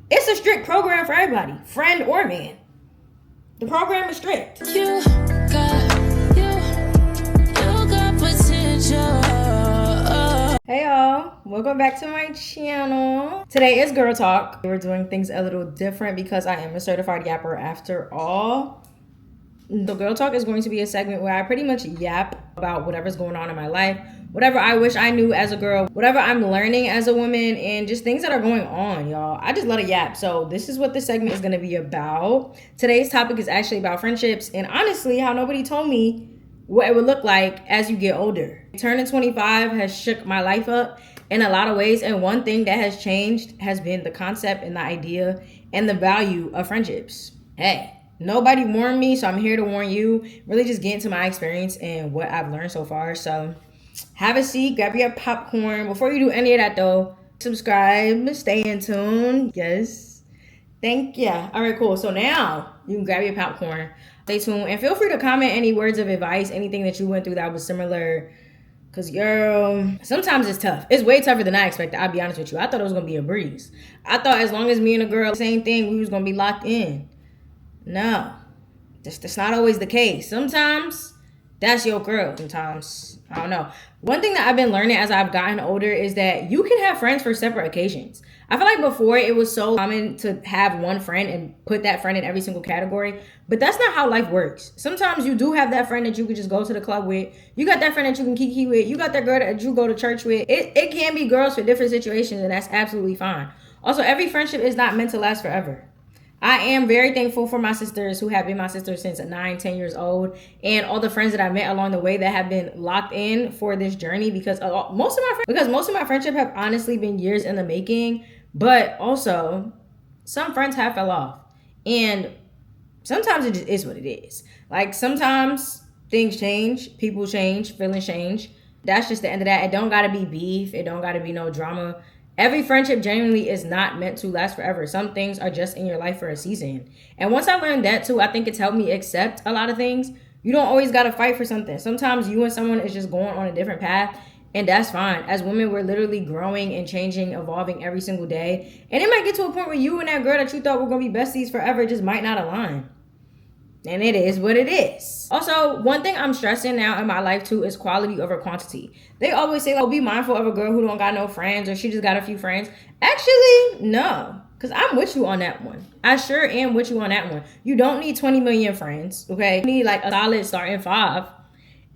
It's a strict program for everybody, friend or man. The program is strict. You got potential. Hey y'all, welcome back to my channel. Today is Girl Talk. We're doing things a little different because I am a certified yapper after all. The Girl Talk is going to be a segment where I pretty much yap about whatever's going on in my life, whatever I wish I knew as a girl, whatever I'm learning as a woman, and just things that are going on, y'all. I just let it yap. So this is what this segment is going to be about. Today's topic is actually about friendships and honestly how nobody told me what it would look like as you get older. Turning 25 has shook my life up in a lot of ways, and one thing that has changed has been the concept and the idea and the value of friendships. Hey, nobody warned me, so I'm here to warn you. Really just get into my experience and what I've learned so far. So have a seat, grab your popcorn. Before you do any of that though, subscribe, stay in tune. Yes. Thank you. All right, cool. So now you can grab your popcorn, stay tuned, and feel free to comment any words of advice, anything that you went through that was similar. Cause girl, sometimes it's tough. It's way tougher than I expected. I'll be honest with you. I thought it was gonna be a breeze. I thought as long as me and a girl, same thing, we was gonna be locked in. No, that's not always the case. Sometimes that's your girl. Sometimes, I don't know. One thing that I've been learning as I've gotten older is that you can have friends for separate occasions. I feel like before it was so common to have one friend and put that friend in every single category, but that's not how life works. Sometimes you do have that friend that you could just go to the club with. You got that friend that you can kiki with. You got that girl that you go to church with. It can be girls for different situations, and that's absolutely fine. Also, every friendship is not meant to last forever. I am very thankful for my sisters who have been my sisters since 9-10 years old, and all the friends that I met along the way that have been locked in for this journey because most of my friendship have honestly been years in the making, but also some friends have fell off, and sometimes it just is what it is. Like sometimes things change, people change, feelings change. That's just the end of that. It don't gotta be beef. It don't gotta be no drama. Every friendship genuinely is not meant to last forever. Some things are just in your life for a season. And once I learned that too, I think it's helped me accept a lot of things. You don't always got to fight for something. Sometimes you and someone is just going on a different path, and that's fine. As women, we're literally growing and changing, evolving every single day. And it might get to a point where you and that girl that you thought were going to be besties forever just might not align. And it is what it is. Also, one thing I'm stressing now in my life too is quality over quantity. They always say, like, be mindful of a girl who don't got no friends or she just got a few friends. Actually, no. Because I'm with you on that one. I sure am with you on that one. You don't need 20 million friends, okay? You need like a solid starting 5.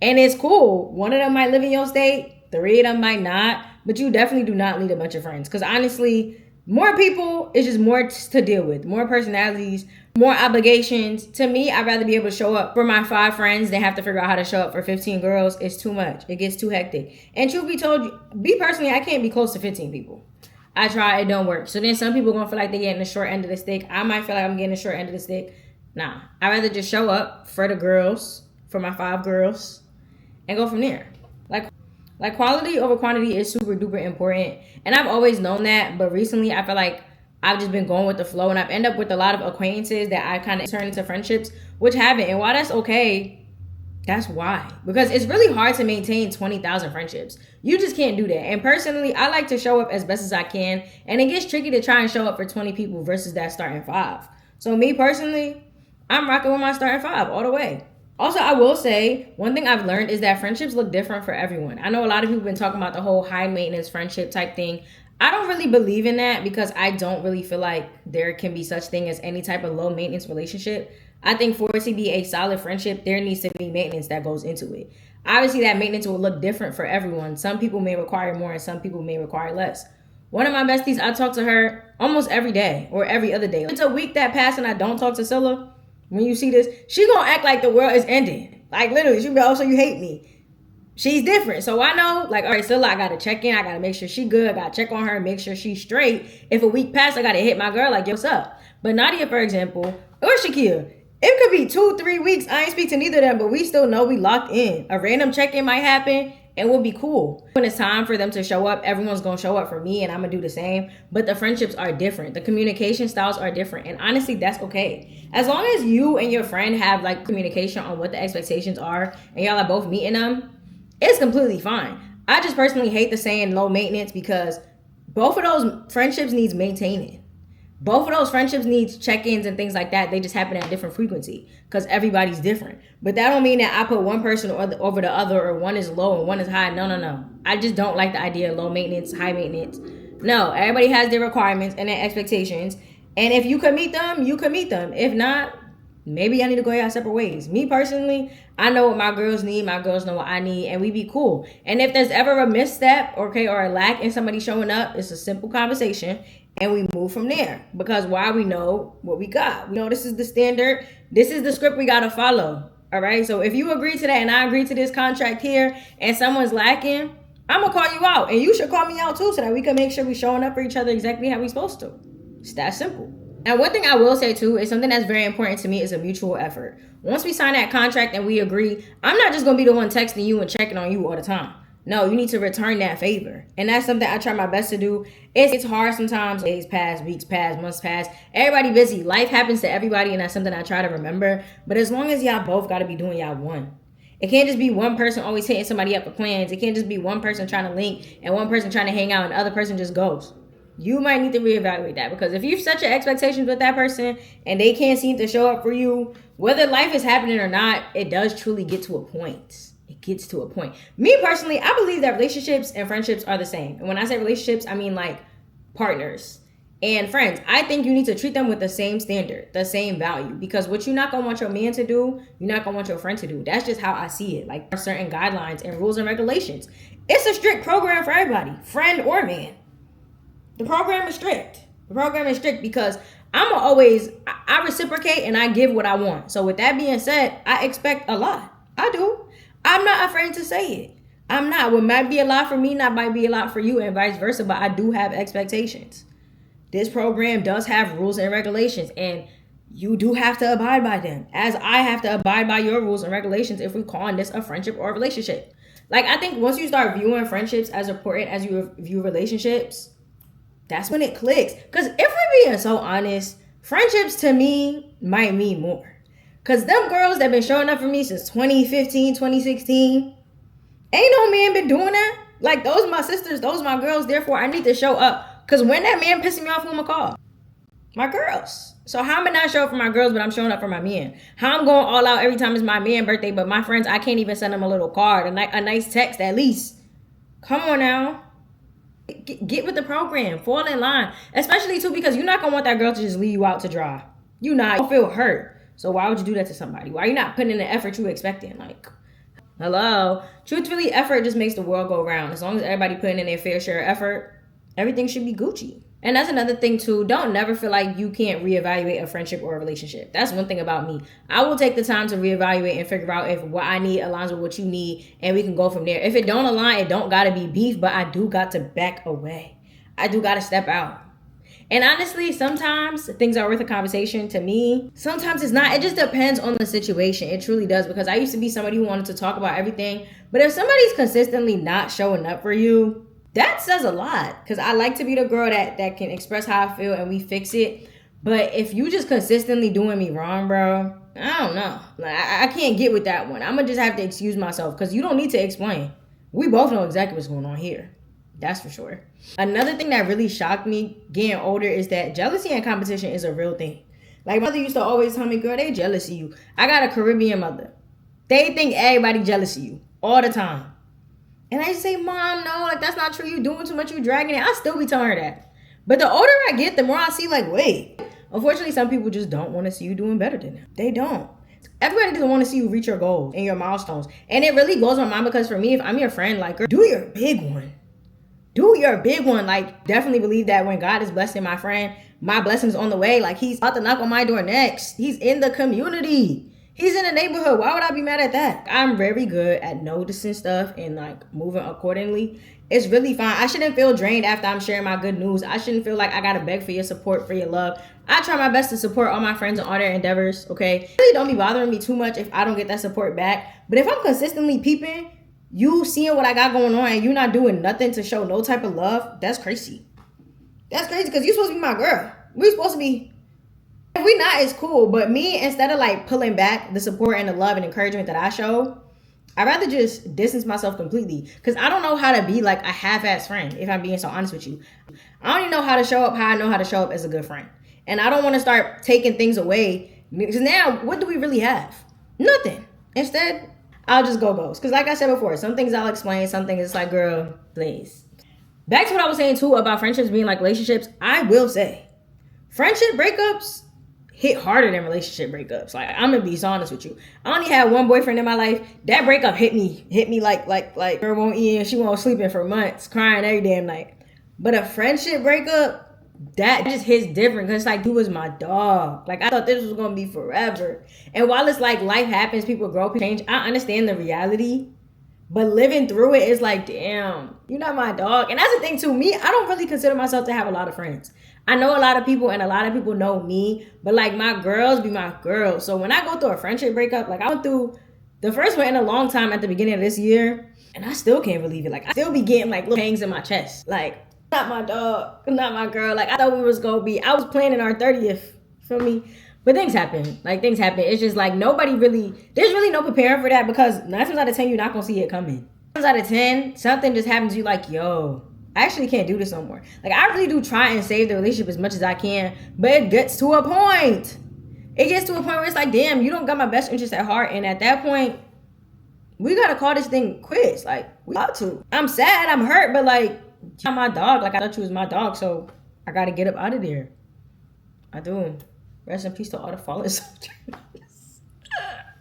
And it's cool. One of them might live in your state. 3 of them might not. But you definitely do not need a bunch of friends. Because honestly, more people is just more to deal with. More personalities, more obligations. To me, I'd rather be able to show up for my 5 friends than have to figure out how to show up for 15 girls. It's too much. It gets too hectic. And truth be told, me personally, I can't be close to 15 people. I try, it don't work. So then some people gonna feel like they're getting the short end of the stick. I might feel like I'm getting the short end of the stick. Nah, I'd rather just show up for the girls, for my 5 girls, and go from there. Like quality over quantity is super duper important. And I've always known that, but recently I feel like I've just been going with the flow, and I've ended up with a lot of acquaintances that I kind of turn into friendships, which haven't. And while that's okay, that's why. Because it's really hard to maintain 20,000 friendships. You just can't do that. And personally, I like to show up as best as I can. And it gets tricky to try and show up for 20 people versus that starting 5. So me personally, I'm rocking with my starting 5 all the way. Also, I will say, one thing I've learned is that friendships look different for everyone. I know a lot of people have been talking about the whole high maintenance friendship type thing. I don't really believe in that because I don't really feel like there can be such thing as any type of low maintenance relationship. I think for it to be a solid friendship, there needs to be maintenance that goes into it. Obviously, that maintenance will look different for everyone. Some people may require more and some people may require less. One of my besties, I talk to her almost every day or every other day. It's a week that passed and I don't talk to Scylla. When you see this, she gonna act like the world is ending. Like literally, she'll be, oh, so you hate me. She's different. So I know, like, all right, Scylla, I gotta check in. I gotta make sure she good. I gotta check on her, make sure she's straight. If a week passed, I gotta hit my girl like, yo, what's up? But Nadia, for example, or Shakia, it could be 2-3 weeks. I ain't speak to neither of them, but we still know we locked in. A random check-in might happen and we'll be cool. When it's time for them to show up, everyone's gonna show up for me and I'm gonna do the same. But the friendships are different. The communication styles are different. And honestly, that's okay. As long as you and your friend have like communication on what the expectations are and y'all are both meeting them, it's completely fine. I just personally hate the saying low maintenance because both of those friendships needs maintaining. Both of those friendships need check-ins and things like that. They just happen at different frequency because everybody's different. But that don't mean that I put one person over the other, or one is low and one is high. No. I just don't like the idea of low maintenance, high maintenance. No, everybody has their requirements and their expectations. And if you can meet them, you can meet them. If not, maybe I need to go our separate ways. Me personally, I know what my girls need. My girls know what I need, and we be cool. And if there's ever a misstep, okay, or a lack in somebody showing up, it's a simple conversation, and we move from there. Because why? We know what we got. We know this is the standard. This is the script we gotta follow. All right. So if you agree to that, and I agree to this contract here, and someone's lacking, I'm gonna call you out, and you should call me out too, so that we can make sure we showing up for each other exactly how we supposed to. It's that simple. And one thing I will say too is something that's very important to me is a mutual effort. Once we sign that contract and we agree, I'm not just gonna be the one texting you and checking on you all the time. No, you need to return that favor. And that's something I try my best to do. It's hard sometimes. Days pass, weeks pass, months pass. Everybody busy. Life happens to everybody, and that's something I try to remember. But as long as y'all both gotta be doing y'all one. It can't just be one person always hitting somebody up for plans. It can't just be one person trying to link and one person trying to hang out and the other person just goes. You might need to reevaluate that, because if you set your expectations with that person and they can't seem to show up for you, whether life is happening or not, it does truly get to a point. It gets to a point. Me personally, I believe that relationships and friendships are the same. And when I say relationships, I mean like partners and friends. I think you need to treat them with the same standard, the same value, because what you're not going to want your man to do, you're not going to want your friend to do. That's just how I see it. Like, there are certain guidelines and rules and regulations. It's a strict program for everybody, friend or man. The program is strict. The program is strict because I reciprocate and I give what I want. So with that being said, I expect a lot. I do. I'm not afraid to say it. I'm not. What might be a lot for me, not might be a lot for you, and vice versa, but I do have expectations. This program does have rules and regulations, and you do have to abide by them, as I have to abide by your rules and regulations if we're calling this a friendship or a relationship. Like, I think once you start viewing friendships as important as you view relationships, that's when it clicks. Because if we're being so honest, friendships to me might mean more. Because them girls that been showing up for me since 2015, 2016, ain't no man been doing that. Like, those my sisters, those my girls. Therefore, I need to show up. Because when that man pissing me off, who I'ma call? My girls. So how am I not show up for my girls, but I'm showing up for my men? How I'm going all out every time it's my man's birthday, but my friends, I can't even send them a little card, a nice text at least. Come on now. Get with the program. Fall in line. Especially, too, because you're not going to want that girl to just leave you out to dry. You'll feel hurt. So why would you do that to somebody? Why are you not putting in the effort you expecting? Like, hello? Truthfully, effort just makes the world go round. As long as everybody putting in their fair share of effort, everything should be Gucci. And that's another thing, too. Don't never feel like you can't reevaluate a friendship or a relationship. That's one thing about me. I will take the time to reevaluate and figure out if what I need aligns with what you need, and we can go from there. If it don't align, it don't got to be beef, but I do got to back away. I do got to step out. And honestly, sometimes things are worth a conversation to me. Sometimes it's not. It just depends on the situation. It truly does, because I used to be somebody who wanted to talk about everything. But if somebody's consistently not showing up for you, that says a lot. Because I like to be the girl that can express how I feel and we fix it. But if you just consistently doing me wrong, bro, I don't know. Like, I can't get with that one. I'm going to just have to excuse myself, because you don't need to explain. We both know exactly what's going on here. That's for sure. Another thing that really shocked me getting older is that jealousy and competition is a real thing. Like, my mother used to always tell me, girl, they jealous of you. I got a Caribbean mother. They think everybody jealous of you all the time. And I just say, Mom, no, like, that's not true. You doing too much. You dragging it. I still be telling her that. But the older I get, the more I see, like, wait. Unfortunately, some people just don't want to see you doing better than them. They don't. Everybody doesn't want to see you reach your goals and your milestones. And it really blows my mind, because for me, if I'm your friend, like, girl, do your big one. Do your big one. Like, definitely believe that when God is blessing my friend, my blessing's on the way. Like, he's about to knock on my door next. He's in the community. He's in the neighborhood. Why would I be mad at that? I'm very good at noticing stuff and, like, moving accordingly. It's really fine. I shouldn't feel drained after I'm sharing my good news. I shouldn't feel like I gotta beg for your support, for your love. I try my best to support all my friends in all their endeavors, okay? It really don't be bothering me too much if I don't get that support back. But if I'm consistently peeping, you seeing what I got going on, and you not doing nothing to show no type of love, that's crazy. That's crazy, because you supposed to be my girl. We supposed to be. If we not, it's cool. But me, instead of like pulling back the support and the love and encouragement that I show, I'd rather just distance myself completely. Because I don't know how to be like a half-ass friend, if I'm being so honest with you. I don't even know how to show up how I know how to show up as a good friend. And I don't want to start taking things away. Because now, what do we really have? Nothing. Instead, I'll just go ghost. Because like I said before, some things I'll explain, some things it's like, girl, please. Back to what I was saying too about friendships being like relationships, I will say, friendship breakups hit harder than relationship breakups. Like, I'm gonna be honest with you. I only had one boyfriend in my life. That breakup hit me like girl won't eat and she won't sleep in for months, crying every damn night. But a friendship breakup, that just hits different because like, you was my dog. Like, I thought this was gonna be forever. And while it's like life happens, people grow, people change, I understand the reality. But living through it is like, damn, you're not my dog. And that's the thing too. Me, I don't really consider myself to have a lot of friends. I know a lot of people and a lot of people know me. But like, my girls be my girls. So when I go through a friendship breakup, like I went through the first one in a long time at the beginning of this year. And I still can't believe it. Like, I still be getting like little pangs in my chest. Like, not my dog, not my girl. Like, I thought we was going to be, I was planning our 30th, feel me? But things happen. Like, things happen. It's just like nobody really, there's really no preparing for that because 9 times out of 10, you're not going to see it coming. 9 times out of 10, something just happens to you like, yo, I actually can't do this no more. Like, I really do try and save the relationship as much as I can, but it gets to a point. It gets to a point where it's like, damn, you don't got my best interest at heart. And at that point, we got to call this thing quits. Like, we got to. I'm sad, I'm hurt, but like, you're my dog. Like, I thought you was my dog, so I got to get up out of there. I do. Rest in peace to all the fallen soldiers.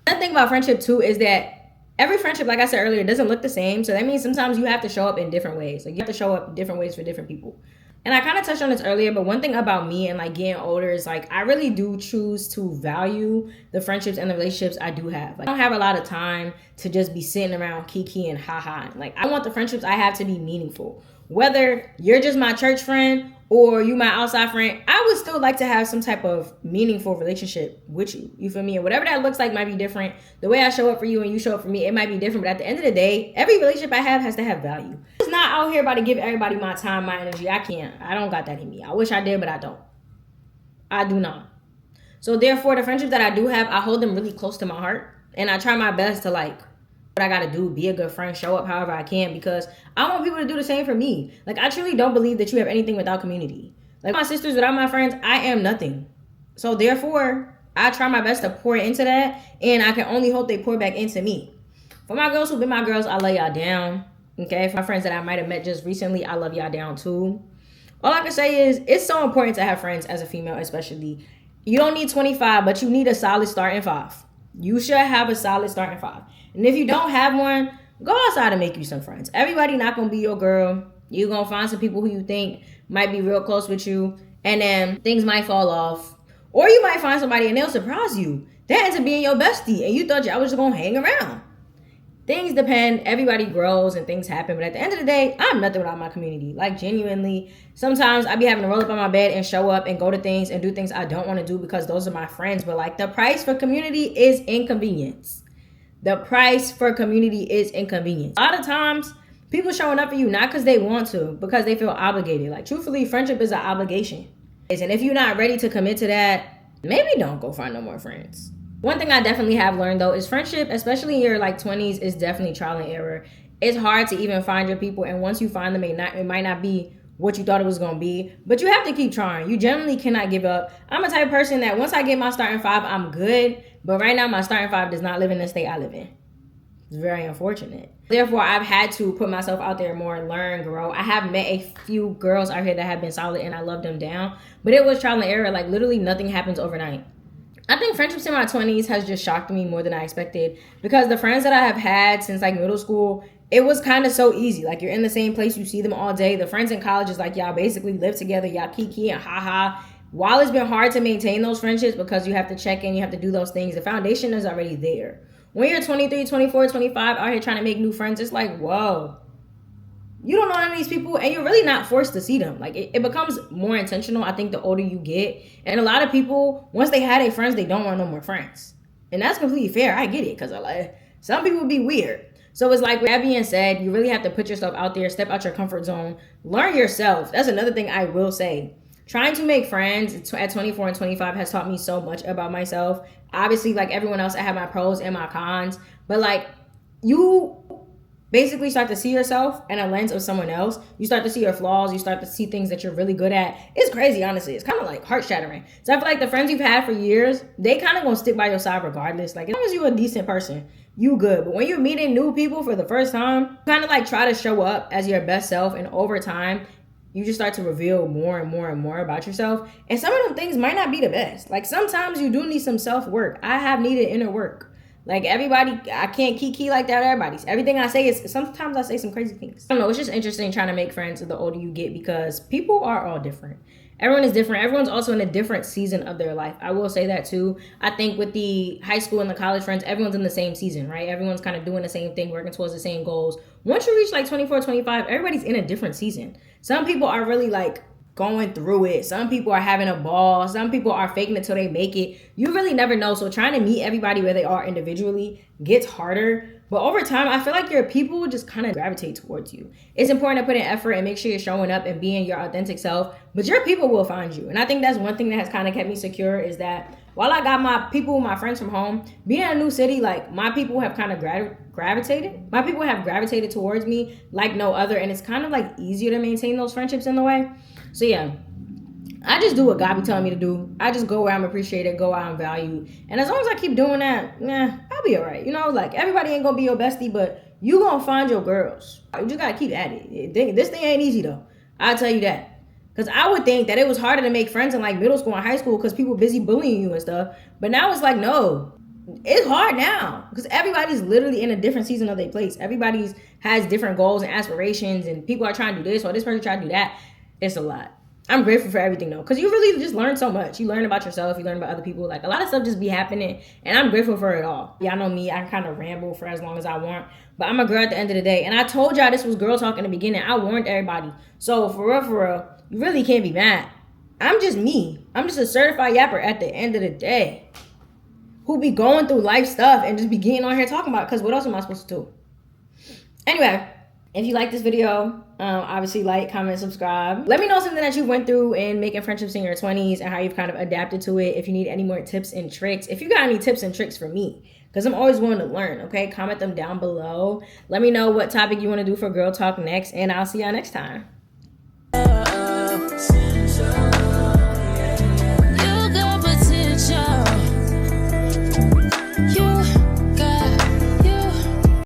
Another thing about friendship too is that every friendship, like I said earlier, doesn't look the same. So that means sometimes you have to show up in different ways. Like, you have to show up different ways for different people. And I kind of touched on this earlier, but one thing about me and like getting older is like, I really do choose to value the friendships and the relationships I do have. Like, I don't have a lot of time to just be sitting around kiki and ha-ha. Like, I want the friendships I have to be meaningful. Whether you're just my church friend or you my outside friend, I would still like to have some type of meaningful relationship with you. You feel me? And whatever that looks like might be different. The way I show up for you and you show up for me, it might be different. But at the end of the day, every relationship I have has to have value. It's not out here about to give everybody my time, my energy. I can't. I don't got that in me. I wish I did, but I don't. I do not. So therefore, the friendships that I do have, I hold them really close to my heart. And I try my best to like, what I gotta do, be a good friend, show up however I can, because I want people to do the same for me. Like, I truly don't believe that you have anything without community. Like, my sisters, without my friends, I am nothing. So therefore, I try my best to pour into that, and I can only hope they pour back into me. For my girls who've been my girls, I lay y'all down. Okay, for my friends that I might have met just recently, I love y'all down too. All I can say is, it's so important to have friends as a female, especially. You don't need 25, but you need a solid starting 5. You should have a solid starting 5. And if you don't have one, go outside and make you some friends. Everybody not going to be your girl. You're going to find some people who you think might be real close with you. And then things might fall off. Or you might find somebody and they'll surprise you. That ends up being your bestie. And you thought y'all was just going to hang around. Things depend. Everybody grows and things happen. But at the end of the day, I'm nothing without my community. Like, genuinely, sometimes I be having to roll up on my bed and show up and go to things and do things I don't want to do because those are my friends. But like, the price for community is inconvenience. The price for community is inconvenience. A lot of times, people showing up for you not because they want to, because they feel obligated. Like, truthfully, friendship is an obligation. And if you're not ready to commit to that, maybe don't go find no more friends. One thing I definitely have learned, though, is friendship, especially in your like 20s, is definitely trial and error. It's hard to even find your people. And once you find them, it might not be what you thought it was going to be. But you have to keep trying. You generally cannot give up. I'm a type of person that once I get my starting 5, I'm good. But right now, my starting 5 does not live in the state I live in. It's very unfortunate. Therefore, I've had to put myself out there more and learn, grow. I have met a few girls out here that have been solid and I love them down. But it was trial and error. Like, literally nothing happens overnight. I think friendships in my 20s has just shocked me more than I expected. Because the friends that I have had since like middle school, it was kind of so easy. Like, you're in the same place. You see them all day. The friends in college is like, y'all basically live together. Y'all kiki and ha-ha. While it's been hard to maintain those friendships because you have to check in, you have to do those things, the foundation is already there. When you're 23, 24, 25, out here trying to make new friends, it's like, whoa. You don't know any of these people, and you're really not forced to see them. Like, it becomes more intentional, I think, the older you get. And a lot of people, once they had their friends, they don't want no more friends. And that's completely fair. I get it, because like, some people be weird. So it's like, with that being said, you really have to put yourself out there, step out your comfort zone, learn yourself. That's another thing I will say. Trying to make friends at 24 and 25 has taught me so much about myself. Obviously, like everyone else, I have my pros and my cons. But like, you basically start to see yourself in a lens of someone else. You start to see your flaws. You start to see things that you're really good at. It's crazy, honestly. It's kind of like heart shattering. So I feel like the friends you've had for years, they kind of gonna stick by your side regardless. Like, as long as you're a decent person, you good. But when you're meeting new people for the first time, kind of like try to show up as your best self. And over time, you just start to reveal more and more and more about yourself. And some of them things might not be the best. Like, sometimes you do need some self-work. I have needed inner work. Like, everybody, I can't key like that. Everybody's everything I say is, sometimes I say some crazy things. I don't know. It's just interesting trying to make friends the older you get, because people are all different. Everyone is different. Everyone's also in a different season of their life. I will say that too. I think with the high school and the college friends, everyone's in the same season, right? Everyone's kind of doing the same thing, working towards the same goals. Once you reach like 24, 25, everybody's in a different season. Some people are really like going through it. Some people are having a ball. Some people are faking it till they make it. You really never know. So trying to meet everybody where they are individually gets harder. But over time, I feel like your people just kind of gravitate towards you. It's important to put in effort and make sure you're showing up and being your authentic self. But your people will find you. And I think that's one thing that has kind of kept me secure, is that while I got my people, my friends from home, being in a new city, like, my people have kind of gravitated. My people have gravitated towards me like no other. And it's kind of like easier to maintain those friendships in a way. So yeah, I just do what God be telling me to do. I just go where I'm appreciated, go where I'm valued. And as long as I keep doing that, I'll be all right. You know, like, everybody ain't gonna be your bestie, but you gonna find your girls. You just gotta keep at it. This thing ain't easy though. I'll tell you that. Because I would think that it was harder to make friends in like middle school and high school because people busy bullying you and stuff. But now it's like, no, it's hard now because everybody's literally in a different season of their place. Everybody's has different goals and aspirations, and people are trying to do this or this person trying to do that. It's a lot. I'm grateful for everything though, because you really just learn so much. You learn about yourself, you learn about other people. Like, a lot of stuff just be happening, and I'm grateful for it all. Y'all know me, I can kind of ramble for as long as I want, but I'm a girl at the end of the day. And I told y'all this was girl talk in the beginning. I warned everybody. So for real, you really can't be mad. I'm just me. I'm just a certified yapper at the end of the day, who be going through life stuff and just be getting on here talking about it, because what else am I supposed to do? Anyway, if you like this video, obviously like, comment, subscribe. Let me know something that you went through in making friendships in your 20s and how you've kind of adapted to it. If you need any more tips and tricks, if you got any tips and tricks for me, because I'm always willing to learn, okay? Comment them down below. Let me know what topic you want to do for Girl Talk next, and I'll see y'all next time.